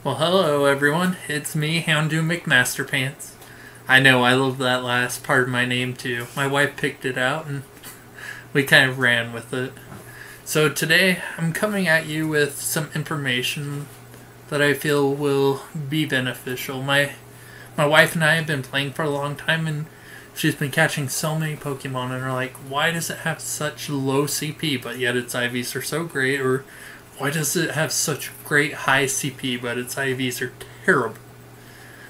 Well, hello everyone. It's me, Houndoom McMasterPants. I know, I love that last part of my name too. My wife picked it out and we kind of ran with it. So today, I'm coming at you with some information that I feel will be beneficial. My wife and I have been playing for a long time, and she's been catching so many Pokemon, and are like, why does it have such low CP, but yet its IVs are so great? Or why does it have such great high CP, but its IVs are terrible?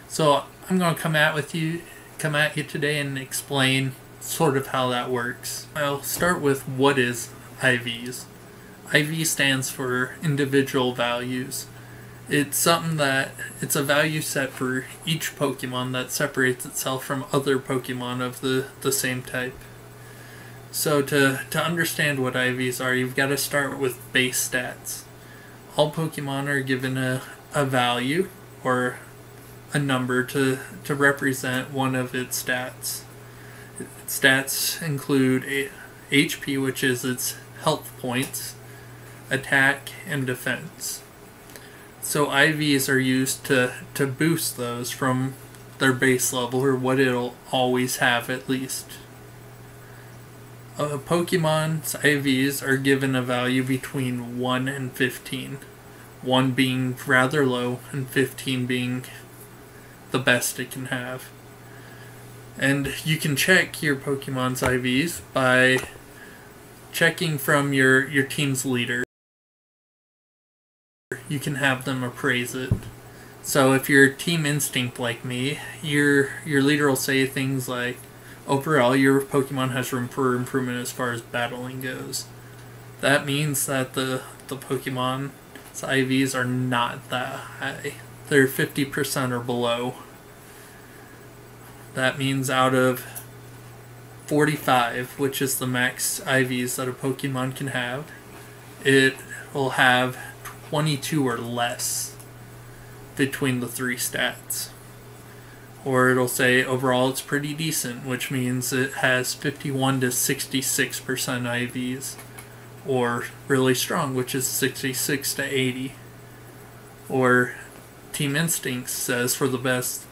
So I'm going to come at you today and explain sort of how that works. I'll start with what is IVs. IV stands for individual values. It's it's a value set for each Pokemon that separates itself from other Pokemon of the same type. So to understand what IVs are, you've got to start with base stats. All Pokemon are given a value or a number to represent one of its stats. Its stats include HP, which is its health points, attack, and defense. So IVs are used to boost those from their base level, or what it'll always have at least. Pokemon's IVs are given a value between 1 and 15. 1 being rather low, and 15 being the best it can have. And you can check your Pokemon's IVs by checking from your team's leader. You can have them appraise it. So if you're Team Instinct like me, your leader will say things like, overall, your Pokemon has room for improvement as far as battling goes. That means that the Pokemon's IVs are not that high. They're 50% or below. That means out of 45, which is the max IVs that a Pokemon can have, it will have 22 or less between the three stats. Or it'll say overall it's pretty decent, which means it has 51 to 66% IVs. Or really strong, which is 66 to 80. Or Team Instinct says for the best,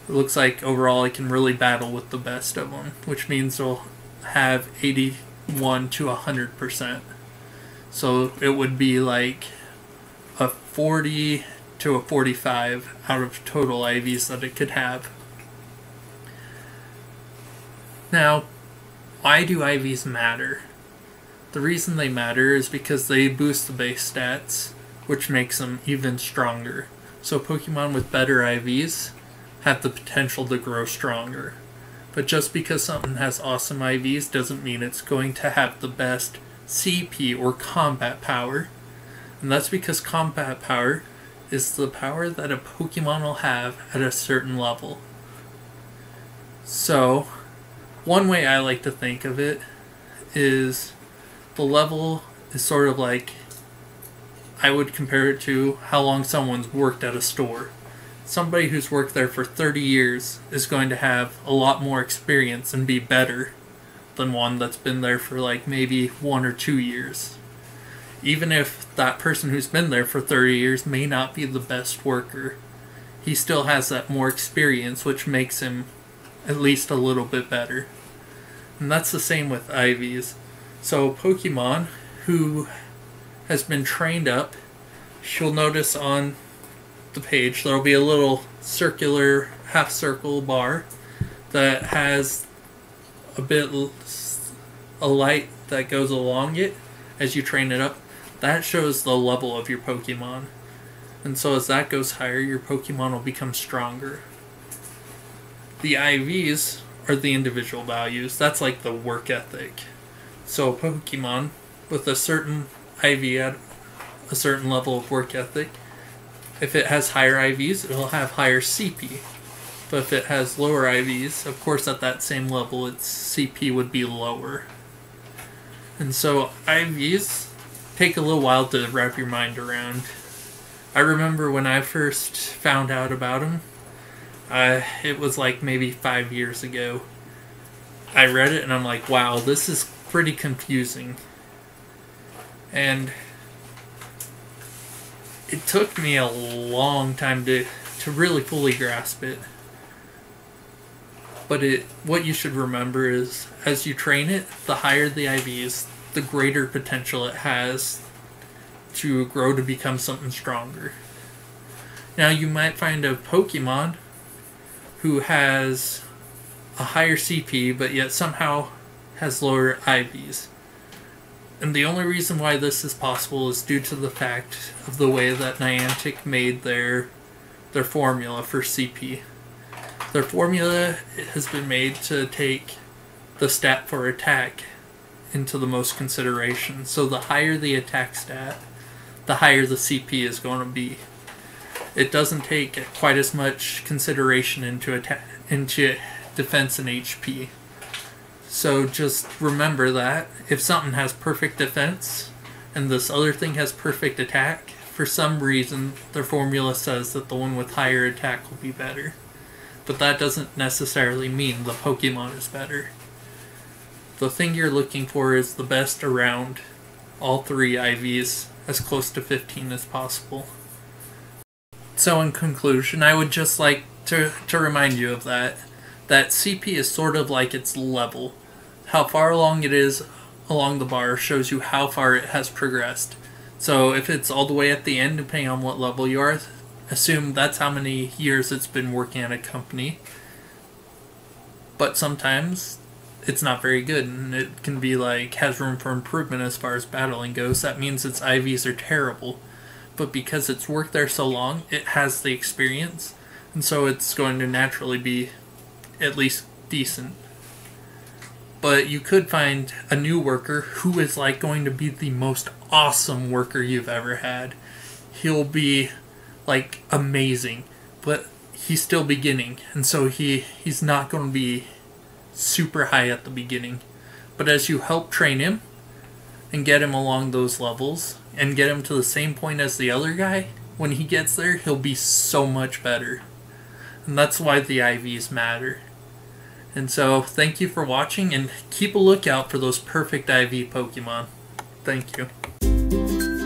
it looks like overall it can really battle with the best of them, which means it'll have 81 to 100%. So it would be like a 40 to a 45 out of total IVs that it could have. Now, why do IVs matter? The reason they matter is because they boost the base stats, which makes them even stronger. So Pokemon with better IVs have the potential to grow stronger. But just because something has awesome IVs doesn't mean it's going to have the best CP or combat power. And that's because combat power is the power that a Pokemon will have at a certain level. So, one way I like to think of it is the level is sort of like, I would compare it to how long someone's worked at a store. Somebody who's worked there for 30 years is going to have a lot more experience and be better than one that's been there for like maybe 1 or 2 years. Even if that person who's been there for 30 years may not be the best worker, he still has that more experience, which makes him at least a little bit better. And that's the same with IVs. So Pokemon who has been trained up, you'll notice on the page there'll be a little circular half circle bar that has a light that goes along it as you train it up. That shows the level of your Pokemon. And so as that goes higher, your Pokemon will become stronger. The IVs are the individual values. That's like the work ethic. So a Pokemon with a certain IV at a certain level of work ethic, if it has higher IVs, it'll have higher CP. But if it has lower IVs, of course at that same level, its CP would be lower. And so IVs take a little while to wrap your mind around. I remember when I first found out about them, it was like maybe 5 years ago. I read it and I'm like, wow, this is pretty confusing. And It took me a long time to really fully grasp it. But what you should remember is, as you train it, the higher the IVs, the greater potential it has to grow to become something stronger. Now, you might find a Pokemon who has a higher CP, but yet somehow has lower IVs. And the only reason why this is possible is due to the fact of the way that Niantic made their formula for CP. Their formula has been made to take the stat for attack into the most consideration. So the higher the attack stat, the higher the CP is going to be. It doesn't take quite as much consideration into defense and HP. So just remember that if something has perfect defense and this other thing has perfect attack, for some reason their formula says that the one with higher attack will be better. But that doesn't necessarily mean the Pokemon is better. The thing you're looking for is the best around all three IVs, as close to 15 as possible. So in conclusion, I would just like to remind you of that CP is sort of like its level. How far along it is along the bar shows you how far it has progressed. So if it's all the way at the end, depending on what level you are, assume that's how many years it's been working at a company. But sometimes it's not very good, and it can be like has room for improvement as far as battling goes. That means its IVs are terrible. But because it's worked there so long, it has the experience, and so it's going to naturally be at least decent. But you could find a new worker who is like going to be the most awesome worker you've ever had. He'll be like amazing, but he's still beginning, and so he's not going to be super high at the beginning. But as you help train him and get him along those levels and get him to the same point as the other guy, when he gets there, he'll be so much better. And that's why the IVs matter. And so, thank you for watching, and keep a lookout for those perfect IV Pokemon. Thank you.